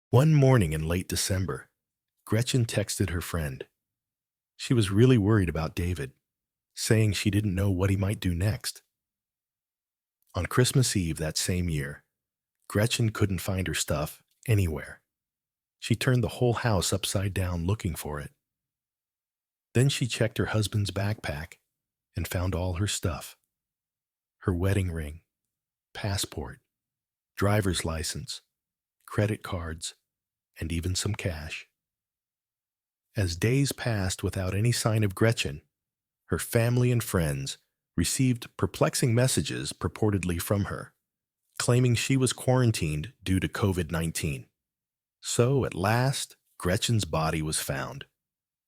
One morning in late December, Gretchen texted her friend. She was really worried about David, saying she didn't know what he might do next. On Christmas Eve that same year, Gretchen couldn't find her stuff anywhere. She turned the whole house upside down looking for it. Then she checked her husband's backpack and found all her stuff: her wedding ring, passport, driver's license, credit cards, and even some cash. As days passed without any sign of Gretchen, her family and friends received perplexing messages purportedly from her, claiming she was quarantined due to COVID-19. So, at last, Gretchen's body was found,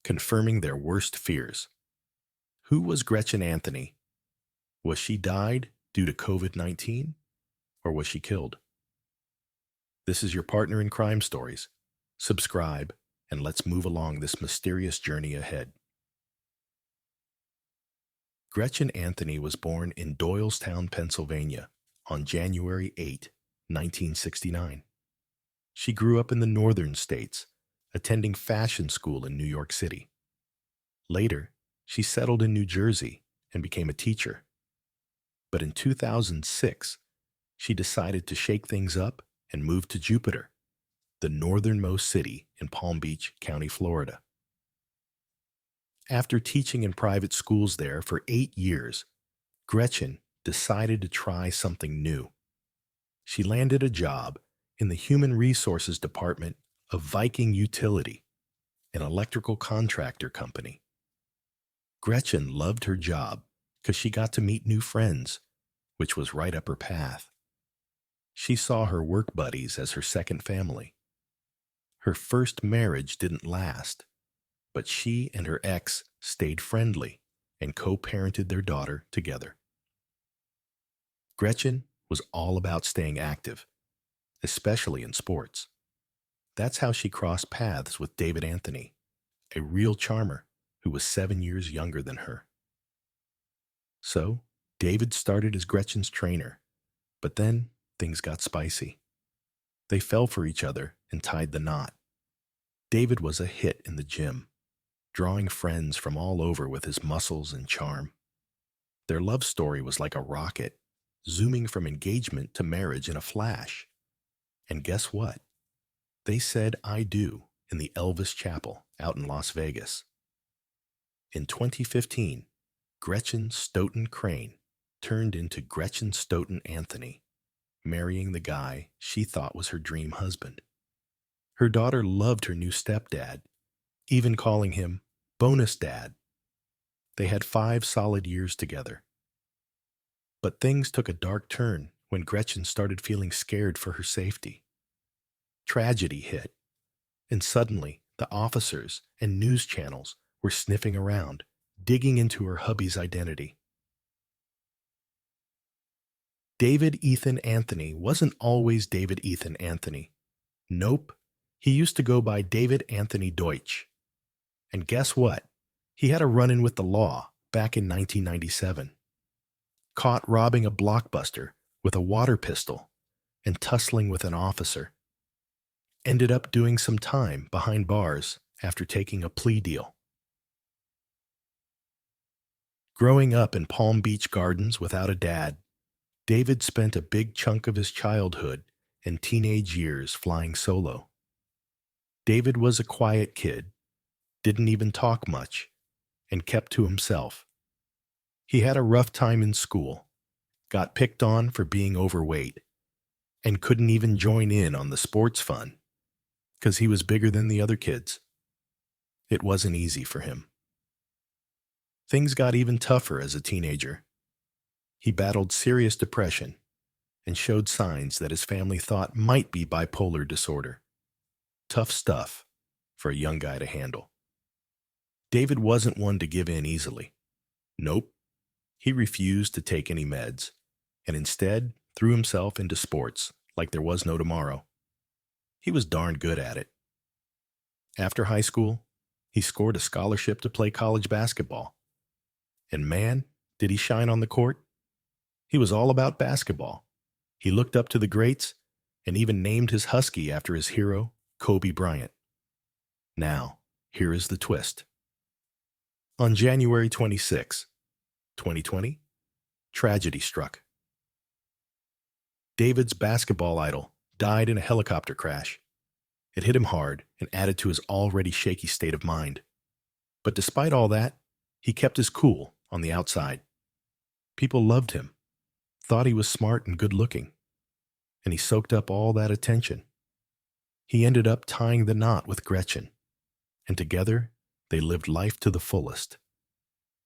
confirming their worst fears. Who was Gretchen Anthony? Was she died due to COVID-19, or was she killed? This is your partner in crime stories. Subscribe, and let's move along this mysterious journey ahead. Gretchen Anthony was born in Doylestown, Pennsylvania, on January 8, 1969. She grew up in the northern states, attending fashion school in New York City. Later, she settled in New Jersey and became a teacher. But in 2006, she decided to shake things up and move to Jupiter, the northernmost city in Palm Beach County, Florida. After teaching in private schools there for 8 years, Gretchen decided to try something new. She landed a job in the Human Resources Department of Viking Utility, an electrical contractor company. Gretchen loved her job because she got to meet new friends, which was right up her path. She saw her work buddies as her second family. Her first marriage didn't last, but she and her ex stayed friendly and co-parented their daughter together. Gretchen was all about staying active, especially in sports. That's how she crossed paths with David Anthony, a real charmer who was 7 years younger than her. So, David started as Gretchen's trainer, but then things got spicy. They fell for each other and tied the knot. David was a hit in the gym, drawing friends from all over with his muscles and charm. Their love story was like a rocket, zooming from engagement to marriage in a flash. And guess what? They said "I do" in the Elvis Chapel out in Las Vegas. In 2015, Gretchen Stoughton Crane turned into Gretchen Stoughton Anthony, marrying the guy she thought was her dream husband. Her daughter loved her new stepdad, even calling him bonus dad. They had 5 solid years together. But things took a dark turn when Gretchen started feeling scared for her safety. Tragedy hit, and suddenly the officers and news channels were sniffing around, digging into her hubby's identity. David Ethan Anthony wasn't always David Ethan Anthony. Nope, he used to go by David Anthony Deutsch. And guess what? He had a run-in with the law back in 1997. Caught robbing a Blockbuster with a water pistol and tussling with an officer. Ended up doing some time behind bars after taking a plea deal. Growing up in Palm Beach Gardens without a dad, David spent a big chunk of his childhood and teenage years flying solo. David was a quiet kid, didn't even talk much, and kept to himself. He had a rough time in school, got picked on for being overweight, and couldn't even join in on the sports fun because he was bigger than the other kids. It wasn't easy for him. Things got even tougher as a teenager. He battled serious depression and showed signs that his family thought might be bipolar disorder. Tough stuff for a young guy to handle. David wasn't one to give in easily. Nope. He refused to take any meds and instead threw himself into sports like there was no tomorrow. He was darn good at it. After high school, he scored a scholarship to play college basketball. And man, did he shine on the court. He was all about basketball. He looked up to the greats and even named his husky after his hero, Kobe Bryant. Now, here is the twist. On January 26, 2020, tragedy struck. David's basketball idol died in a helicopter crash. It hit him hard and added to his already shaky state of mind. But despite all that, he kept his cool on the outside. People loved him, thought he was smart and good-looking, and he soaked up all that attention. He ended up tying the knot with Gretchen, and together they lived life to the fullest.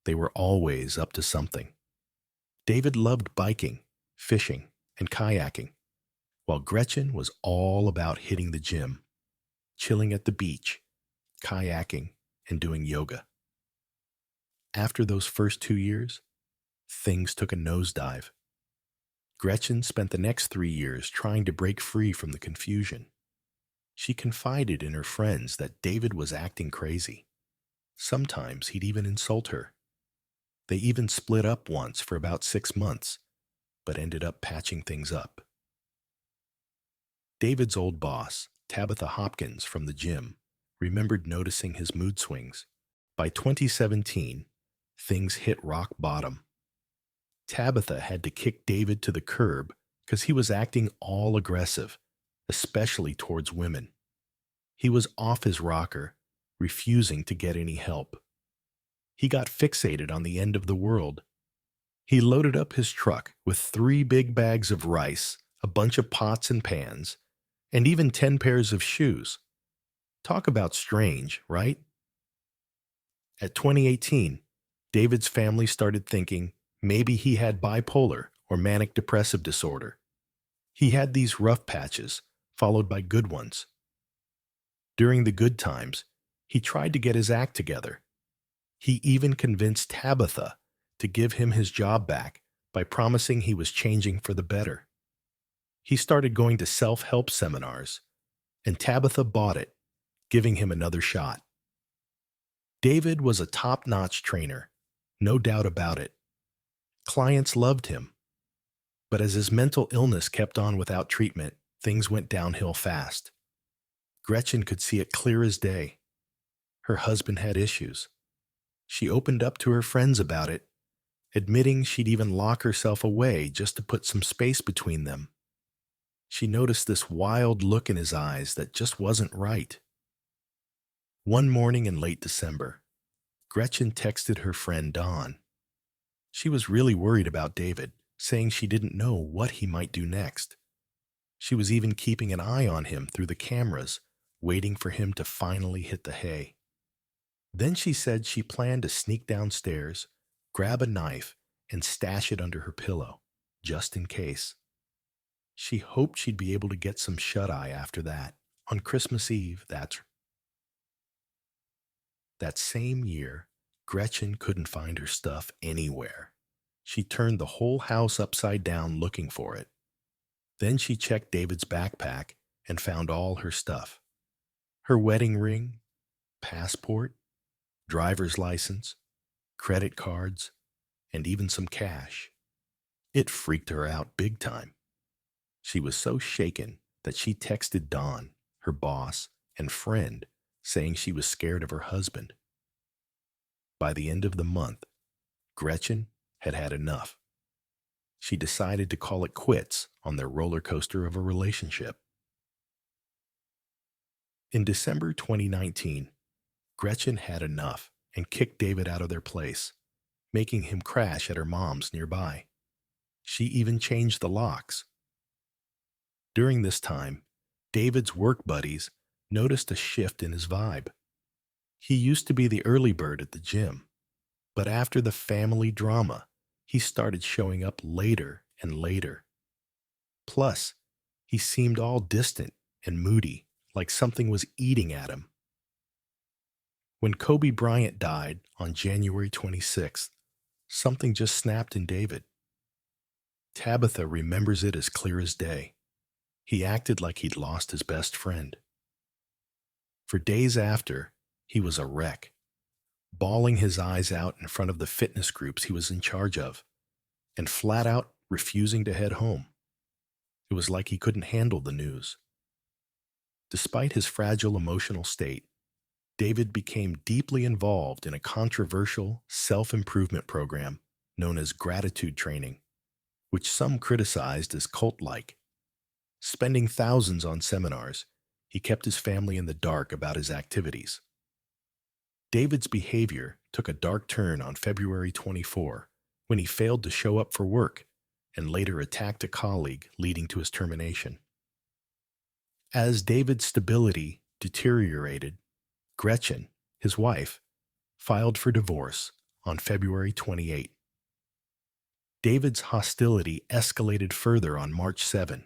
They were always up to something. David loved biking, fishing, and kayaking, while Gretchen was all about hitting the gym, chilling at the beach, kayaking, and doing yoga. After those first 2 years, things took a nosedive. Gretchen spent the next 3 years trying to break free from the confusion. She confided in her friends that David was acting crazy. Sometimes he'd even insult her. They even split up once for about 6 months, but ended up patching things up. David's old boss, Tabitha Hopkins from the gym, remembered noticing his mood swings. By 2017, things hit rock bottom. Tabitha had to kick David to the curb because he was acting all aggressive, especially towards women. He was off his rocker, refusing to get any help. He got fixated on the end of the world. He loaded up his truck with 3 big bags of rice, a bunch of pots and pans, and even 10 pairs of shoes. Talk about strange, right? At 2018, David's family started thinking maybe he had bipolar or manic depressive disorder. He had these rough patches, followed by good ones. During the good times, he tried to get his act together. He even convinced Tabitha to give him his job back by promising he was changing for the better. He started going to self-help seminars, and Tabitha bought it, giving him another shot. David was a top-notch trainer, no doubt about it. Clients loved him. But as his mental illness kept on without treatment, things went downhill fast. Gretchen could see it clear as day. Her husband had issues. She opened up to her friends about it, admitting she'd even lock herself away just to put some space between them. She noticed this wild look in his eyes that just wasn't right. One morning in late December, Gretchen texted her friend Dawn. She was really worried about David, saying she didn't know what he might do next. She was even keeping an eye on him through the cameras, waiting for him to finally hit the hay. Then she said she planned to sneak downstairs, grab a knife, and stash it under her pillow, just in case. She hoped she'd be able to get some shut-eye after that, on Christmas Eve, That same year, Gretchen couldn't find her stuff anywhere. She turned the whole house upside down looking for it. Then she checked David's backpack and found all her stuff. Her wedding ring, passport, driver's license, credit cards, and even some cash. It freaked her out big time. She was so shaken that she texted Dawn, her boss and friend, saying she was scared of her husband. By the end of the month, Gretchen had had enough. She decided to call it quits on their roller coaster of a relationship. In December 2019, Gretchen had enough and kicked David out of their place, making him crash at her mom's nearby. She even changed the locks. During this time, David's work buddies noticed a shift in his vibe. He used to be the early bird at the gym, but after the family drama, he started showing up later and later. Plus, he seemed all distant and moody, like something was eating at him. When Kobe Bryant died on January 26th, something just snapped in David. Tabitha remembers it as clear as day. He acted like he'd lost his best friend. For days after, he was a wreck, bawling his eyes out in front of the fitness groups he was in charge of, and flat out refusing to head home. It was like he couldn't handle the news. Despite his fragile emotional state, David became deeply involved in a controversial self-improvement program known as gratitude training, which some criticized as cult-like. Spending thousands on seminars, he kept his family in the dark about his activities. David's behavior took a dark turn on February 24 when he failed to show up for work and later attacked a colleague, leading to his termination. As David's stability deteriorated, Gretchen, his wife, filed for divorce on February 28. David's hostility escalated further on March 7,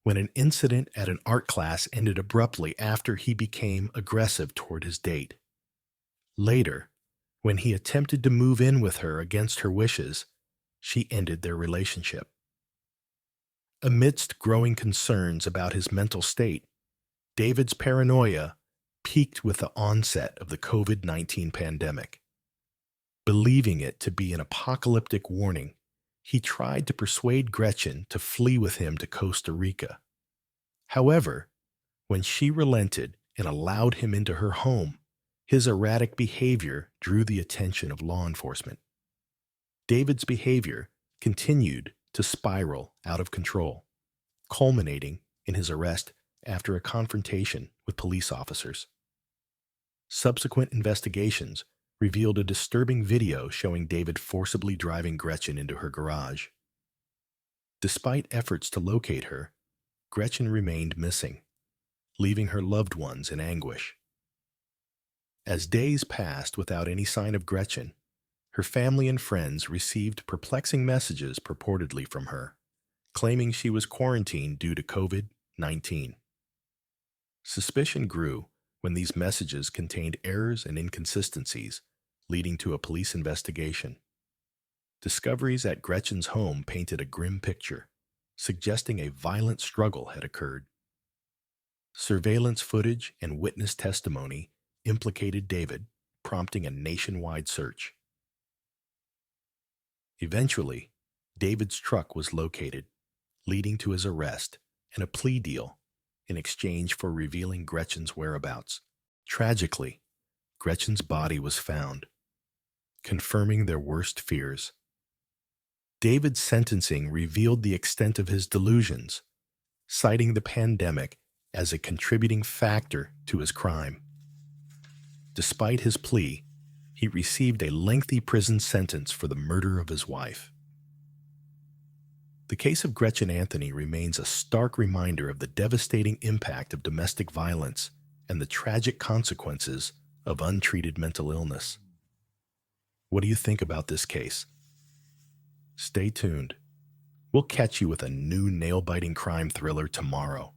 when an incident at an art class ended abruptly after he became aggressive toward his date. Later, when he attempted to move in with her against her wishes, she ended their relationship. Amidst growing concerns about his mental state, David's paranoia peaked with the onset of the COVID-19 pandemic. Believing it to be an apocalyptic warning, he tried to persuade Gretchen to flee with him to Costa Rica. However, when she relented and allowed him into her home, his erratic behavior drew the attention of law enforcement. David's behavior continued to spiral out of control, culminating in his arrest after a confrontation with police officers. Subsequent investigations revealed a disturbing video showing David forcibly driving Gretchen into her garage. Despite efforts to locate her, Gretchen remained missing, leaving her loved ones in anguish. As days passed without any sign of Gretchen, her family and friends received perplexing messages purportedly from her, claiming she was quarantined due to COVID-19. Suspicion grew when these messages contained errors and inconsistencies, leading to a police investigation. Discoveries at Gretchen's home painted a grim picture, suggesting a violent struggle had occurred. Surveillance footage and witness testimony implicated David, prompting a nationwide search. Eventually, David's truck was located, leading to his arrest and a plea deal in exchange for revealing Gretchen's whereabouts. Tragically, Gretchen's body was found, confirming their worst fears. David's sentencing revealed the extent of his delusions, citing the pandemic as a contributing factor to his crime. Despite his plea, he received a lengthy prison sentence for the murder of his wife. The case of Gretchen Anthony remains a stark reminder of the devastating impact of domestic violence and the tragic consequences of untreated mental illness. What do you think about this case? Stay tuned. We'll catch you with a new nail-biting crime thriller tomorrow.